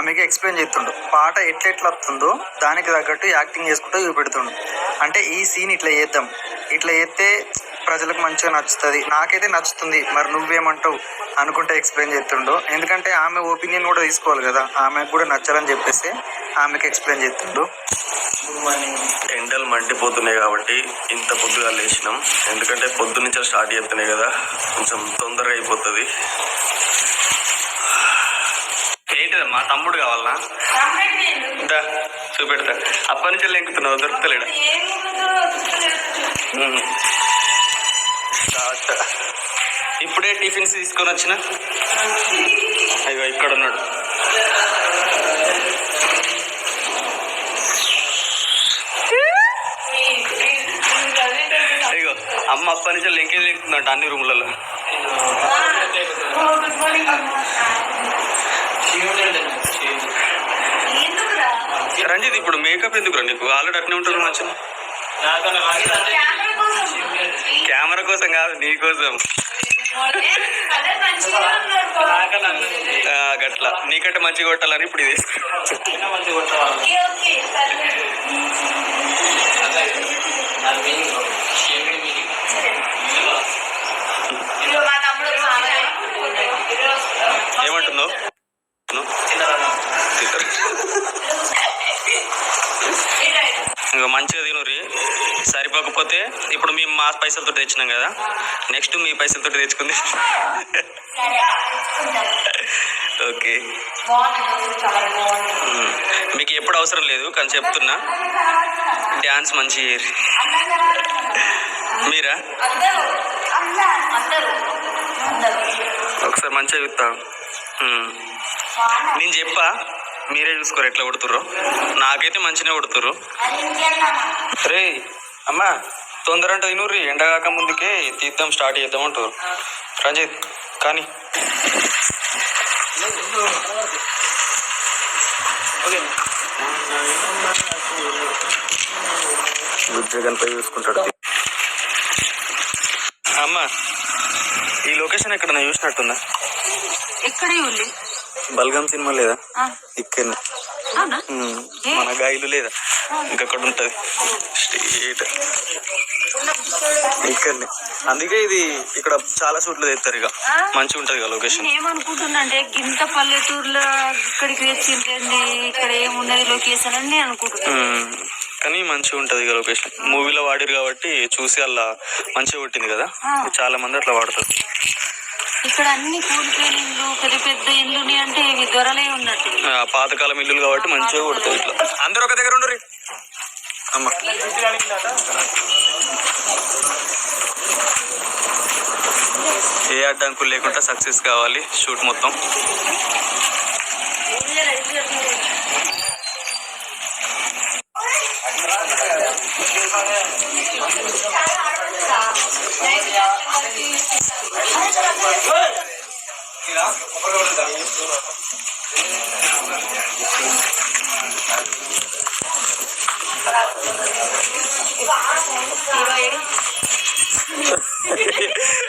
ఆమెకి ఎక్స్ప్లెయిన్ చేస్తుండు. పాట ఎట్లా వస్తుందో దానికి తగ్గట్టు యాక్టింగ్ చేసుకుంటూ చూపెడుతుండు. అంటే ఈ సీన్ ఇట్లా చేద్దాం, ఇట్లా చేస్తే ప్రజలకు మంచిగా నచ్చుతుంది, నాకైతే నచ్చుతుంది, మరి నువ్వేమంటావు అనుకుంటే ఎక్స్ప్లెయిన్ చేస్తుండు. ఎందుకంటే ఆమె ఒపీనియన్ కూడా తీసుకోవాలి కదా, ఆమెకు కూడా నచ్చాలని చెప్పేసి ఆమెకి ఎక్స్ప్లెయిన్ చేస్తుండు. ఎండలు మండిపోతున్నాయి కాబట్టి ఇంత పొద్దుగా లేచినాం. ఎందుకంటే పొద్దు నుంచి స్టార్ట్ చేస్తున్నాయి కదా, కొంచెం తొందరగా అయిపోతుంది. ఏంటిదమ్మా తమ్ముడు కావాలనా? చూపెడతా. అప్పటి నుంచి లెంకుతున్నావు, దొరుకుతలేడా? ఇప్పుడే టిఫిన్స్ తీసుకొని వచ్చిన. అయ్యో ఇక్కడ ఉన్నాడు. అయ్యో అమ్మ అప్పటి నుంచి లెంకేది లెంకుతుందంట అన్ని రూమ్లలో. రంజిత్ ఇప్పుడు మేకప్ ఎందుకు రా నీకు? ఆల్రెడీ అట్నే ఉంటుంది మంచిగా. కెమెరా కోసం కాదు, నీకోసం. గట్లా నీకంటే మంచిగా కొట్టాలని ఇప్పుడు ఇది ఏమంటుందో ఇంకా మంచిగా తినుర్రి. సరిపోకపోతే ఇప్పుడు మేము మా పైసలతో తెచ్చినాం కదా, నెక్స్ట్ మీ పైసలతో తెచ్చుకుంది. ఓకే, మీకు ఎప్పుడు అవసరం లేదు కానీ చెప్తున్నా, డ్యాన్స్ మంచి మీరా ఒకసారి మంచిగా చూస్తా. నేను చెప్పా, మీరే చూసుకోరు ఎట్లా కొడుతుర్రో. నాకైతే మంచిగా కొడుతుర్రు. రే అమ్మా తొందర అంటే తినూర్రి, ఎండగాక ముందుకే తీద్దాం, స్టార్ట్ చేద్దాం అంటారు. రంజిత్ కానీ గణపతి చూసుకుంటాడు. అమ్మా ఈ లొకేషన్ ఎక్కడ చూసినట్టుందా? ఎక్కడే ఉంది బల్గం సినిమా లేదా ఇక్కడ మన గాయలు లేదా ఇంకక్కడ ఉంటది స్ట్రీట్ ఇక్కడనే. అందుకే ఇది ఇక్కడ చాలా చోట్ల తెస్తారు, ఇక మంచిగా ఉంటది కదా లొకేషన్. ఏమనుకుంటున్నా అంటే ఇంత పల్లెటూరులో ఇక్కడికి వచ్చింది, ఇక్కడ ఏమున్నది లొకేషన్ అని అనుకుంటున్నా. కానీ మంచిగా ఉంటది ఇక లొకేషన్. మూవీలో వాడిరు కాబట్టి చూసి అలా మంచిగా కొట్టింది కదా, చాలా మంది అట్లా వాడతారు. ఇక్కడ అన్ని కూలిపోయిన ఇల్లు, పెద్ద పెద్ద ఇల్లు అంటే ఇవి దొరలే ఉన్నట్టు, పాతకాలం ఇల్లులు కాబట్టి మంచిగా కొడతారు. ఇట్లా అందరూ ఒక దగ్గర ఉండరు. అమ్మ ఏ అడ్డంకులు లేకుండా సక్సెస్ కావాలి షూట్ మొత్తం.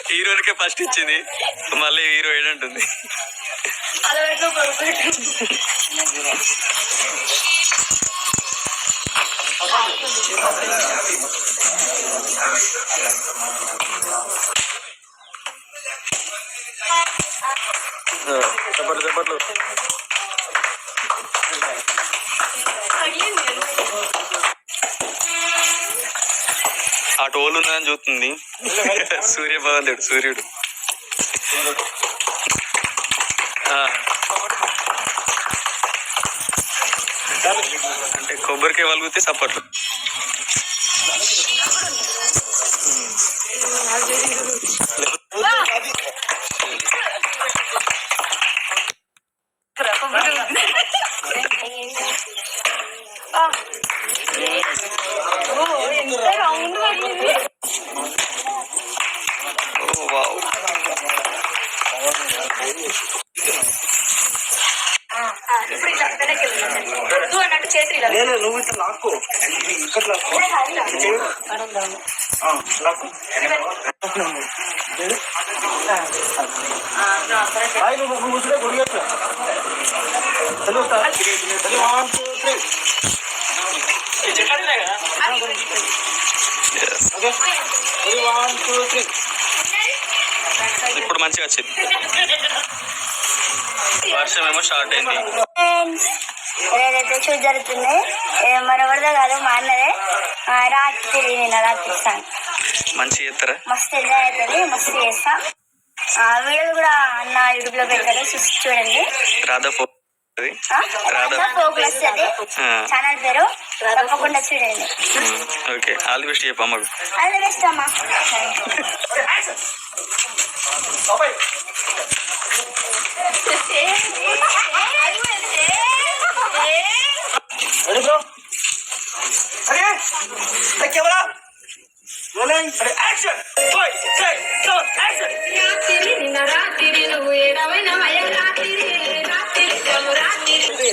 హీరోనికే ఫస్ట్ ఇచ్చింది, మళ్ళీ హీరో ఏడంటుంది. చప్పట్లు చప్పట్లు. ఆ టోల్ ఉన్నదని చూస్తుంది. సూర్యభగవంతుడు సూర్యుడు. అంటే కొబ్బరికాయ వలుగుతే చప్పట్లు. నువ్వు ఇట్లా లాక్కో, ఇక్కడ లాక్కో. ముసుడే కొడిగట్టు ఇప్పుడు మంచిగా వచ్చింది. వర్షం ఏమో స్టార్ట్ అయింది. ఏదైతే షూట్ జరుగుతుంది మన ఎవరిదో కాదు మా అన్నదే. రాత్రి నేను రాత్రి సాంగ్ మంచిగా చేస్తారా? మస్తు ఎంజాయ్ అవుతుంది, మస్తు చేస్తాం. వీడియోలు కూడా అన్న యూట్యూబ్ లో పెడతారు, చూడండి. రాధా ఫోక్ వస్తుంది ఛానల్ పేరు, తప్పకుండా చూడండి. ఓకే, ఆల్ ది బెస్ట్ చెప్పు అమ్మకు. ఆల్ ది బెస్ట్ అమ్మా.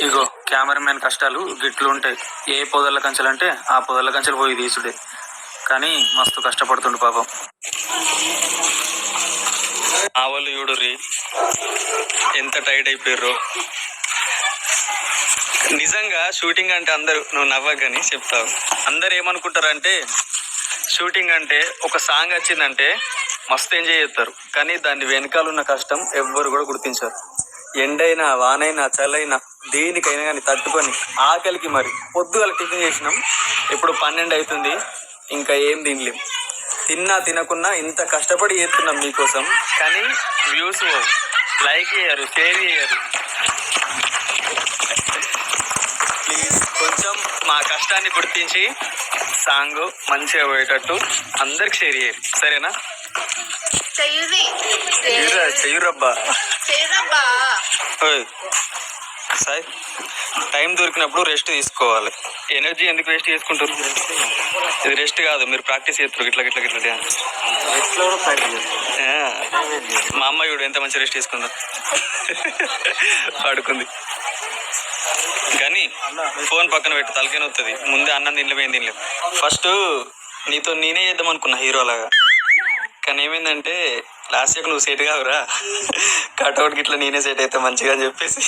ఇగో కెమెరామెన్ కష్టాలు గిట్లు ఉంటాయి. ఏ పొదల కంచెలంటే ఆ పొదల కంచెలు పోయి తీసుడే, కానీ మస్తు కష్టపడుతుండు పాపం. ఆ వాళ్ళు చూడుర్రి ఎంత టైట్ అయిపోయారు. నిజంగా షూటింగ్ అంటే అందరూ, నువ్వు నవ్వగాని చెప్తావు, అందరు ఏమనుకుంటారంటే షూటింగ్ అంటే ఒక సాంగ్ వచ్చిందంటే మస్తు ఎంజాయ్ చేస్తారు, కానీ దాని వెనకాల ఉన్న కష్టం ఎవ్వరు కూడా గుర్తించారు. ఎండైనా వానైనా చలైనా దేనికైనా కానీ తట్టుకొని ఆకలికి మరి పొద్దుగల టిఫిన్ చేసినాం. ఇప్పుడు 12 అవుతుంది, ఇంకా ఏం తినలేం. తిన్నా తినకున్నా ఇంత కష్టపడి చేస్తున్నాం మీకోసం, కానీ వ్యూస్ లైక్ చేయరు, షేర్ చేయరు. ప్లీజ్ కొంచెం మా కష్టాన్ని గుర్తించి సాంగ్ మంచిగా పోయేటట్టు అందరికి షేర్ చేయాలి, సరేనా? చెయ్యురబ్బా. సాయి, టైం దొరికినప్పుడు రెస్ట్ తీసుకోవాలి. ఎనర్జీ ఎందుకు వేస్ట్ చేసుకుంటారు? ఇది రెస్ట్ కాదు, మీరు ప్రాక్టీస్ చేస్తారు ఇట్లా ఇట్లా ఇట్లా డ్యాన్స్. మా అమ్మ చూడు ఎంత మంచి రెస్ట్ తీసుకుందా, పడుకుంది. కానీ ఫోన్ పక్కన పెట్టి తలకైనా వస్తుంది. ముందే అన్నం తినలేము, ఏం తినలేము. ఫస్ట్ నీతో నేనే చేద్దాం అనుకున్నా హీరో లాగా, కానీ ఏమైందంటే లాస్ట్ ఇయర్ నువ్వు సెట్ కావురా, కట్అవుట్కి ఇట్లా నేనే సెట్ అవుతా మంచిగా అని చెప్పేసి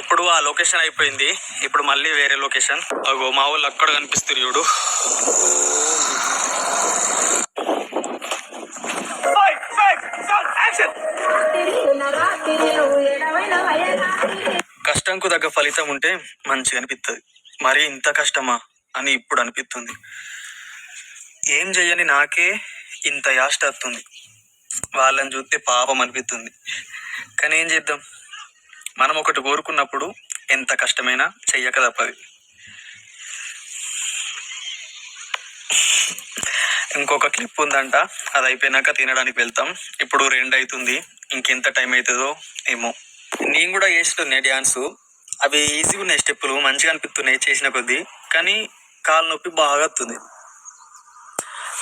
ఇప్పుడు ఆ లొకేషన్ అయిపోయింది. ఇప్పుడు మళ్ళీ వేరే లొకేషన్. అగో మా వాళ్ళు అక్కడ కనిపిస్తారు చూడు. కష్టంకు తగ్గ ఫలితం ఉంటే మంచిగా అనిపిస్తుంది. మరి ఇంత కష్టమా అని ఇప్పుడు అనిపిస్తుంది. ఏం చెయ్యని నాకే ఇంత యాస్ట్ వస్తుంది, వాళ్ళని చూస్తే పాపం అనిపిస్తుంది. కానీ ఏం చేద్దాం, మనం ఒకటి కోరుకున్నప్పుడు ఎంత కష్టమైనా చెయ్యక తప్పదు. ఇంకొక క్లిప్ ఉందంట, అది అయిపోయినాక తినడానికి వెళ్తాం. ఇప్పుడు 2 అవుతుంది, ఇంకెంత టైం అవుతుందో ఏమో. నేను కూడా చేస్తున్నాయి డ్యాన్సు, అవి ఈజీగా ఉన్నాయి, స్టెప్పులు మంచిగా అనిపిస్తున్నాయి చేసిన కొద్దీ, కానీ కాలు నొప్పి బాగా వస్తుంది.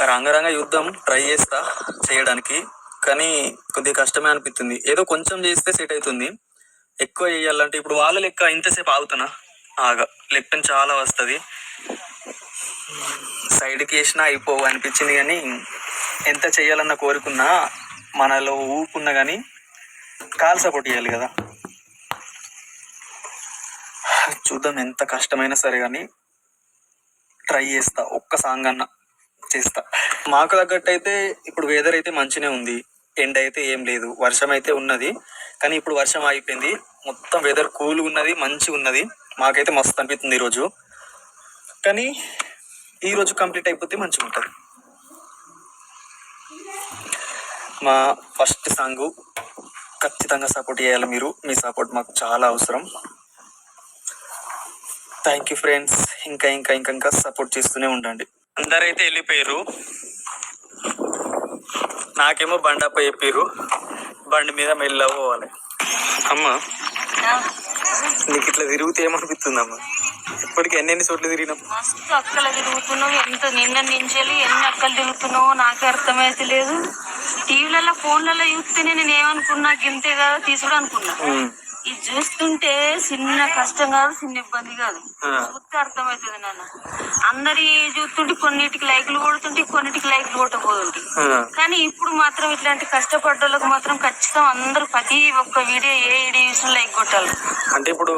రంగరంగ యుద్ధం ట్రై చేస్తా చేయడానికి, కానీ కొద్దిగా కష్టమే అనిపిస్తుంది. ఏదో కొంచెం చేస్తే సెట్ అవుతుంది. ఎక్కువ చేయాలంటే ఇప్పుడు వాళ్ళ లెక్క ఇంతసేపు ఆగుతున్నా, ఆగా లెక్కన చాలా వస్తుంది. సైడ్కి వేసినా అయిపోవు అనిపించింది, కానీ ఎంత చెయ్యాలన్న కోరుకున్నా మనలో ఊపుకున్నా కానీ కాలు సపోర్ట్ చేయాలి కదా. చూద్దాం, ఎంత కష్టమైనా సరే కానీ ట్రై చేస్తా, ఒక్క సాంగ్ అన్నా చేస్తా. మాకు తగ్గట్టు అయితే ఇప్పుడు వెదర్ అయితే మంచిగానే ఉంది, ఎండ అయితే ఏం లేదు, వర్షం అయితే ఉన్నది. కానీ ఇప్పుడు వర్షం ఆగిపోయింది, మొత్తం వెదర్ కూల్గా ఉన్నది, మంచిగా ఉన్నది. మాకైతే మస్తు అనిపిస్తుంది ఈరోజు. కానీ ఈరోజు కంప్లీట్ అయిపోతే మంచిగా ఉంటుంది. మా ఫస్ట్ సాంగ్ ఖచ్చితంగా సపోర్ట్ చేయాలి మీరు, మీ సపోర్ట్ మాకు చాలా అవసరం. Thank you friends. ఇంకా ఇంకా ఇంకా ఇంకా సపోర్ట్ చేస్తూనే ఉండండి. అందరైతే వెళ్ళిపోయారు, నాకేమో బండప్ప చెప్పారు బండి మీద మెల్లగా పోవాలి. అమ్మా నీకు ఇట్లా తిరిగితే ఏమనిపిస్తుంది? ఇప్పటికి ఎన్ని చోట్ల తిరిగినాం. మస్తు అక్కలు తిరుగుతున్నావు, ఎంత నిన్న నుంచి ఎన్ని అక్కలు తిరుగుతున్నావో నాకే అర్థమైతే లేదు. టీవీలలో ఫోన్లలో చూస్తేనే నేను ఏమనుకున్నా గింతే కదా తీసుడు అనుకున్నా. ఇది చూస్తుంటే చిన్న కష్టం కాదు, చిన్న ఇబ్బంది కాదు. చూస్తే అర్థమవుతుంది నాన్న. అందరి చూస్తుంటే కొన్నిటికి లైకులు కొడుతుంటే కొన్నిటికి లైకులు కొట్టబోతుంటే, కానీ ఇప్పుడు మాత్రం ఇట్లాంటి కష్టపడ్డోళ్ళకు మాత్రం ఖచ్చితం అందరూ ప్రతి ఒక్క వీడియో ఏ వీడియో చూసిన లైక్ కొట్టాలి. అంటే ఇప్పుడు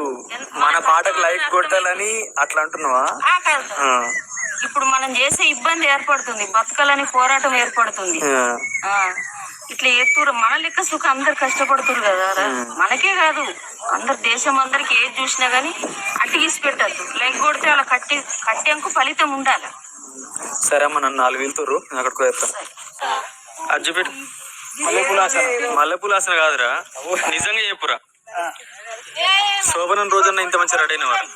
మన పాటకు లైక్ కొట్టాలని అట్లా అంటున్నావా? కాదు, ఇప్పుడు మనం చేసే ఇబ్బంది ఏర్పడుతుంది, బతకాలని పోరాటం ఏర్పడుతుంది. ఇట్లా ఎత్తురు మన లెక్క సుఖం అందరు కష్టపడుతురు కదా. మనకే కాదు అందరు దేశం అందరికి ఏది చూసినా గానీ అట్టిగీసి పెట్టద్దు. లైక్ కొడితే అలా కట్టేంకు ఫలితం ఉండాలి. సరే అమ్మ, నన్ను 4 వెళ్తురు, నేను అక్కడికి వెళ్తాను. అజ్జిపెట్టు. మల్లెపూలాసన కాదురా, నిజంగా చెప్పురా. శోభనం రోజున ఇంత మంచి రెడీ అయినవారు.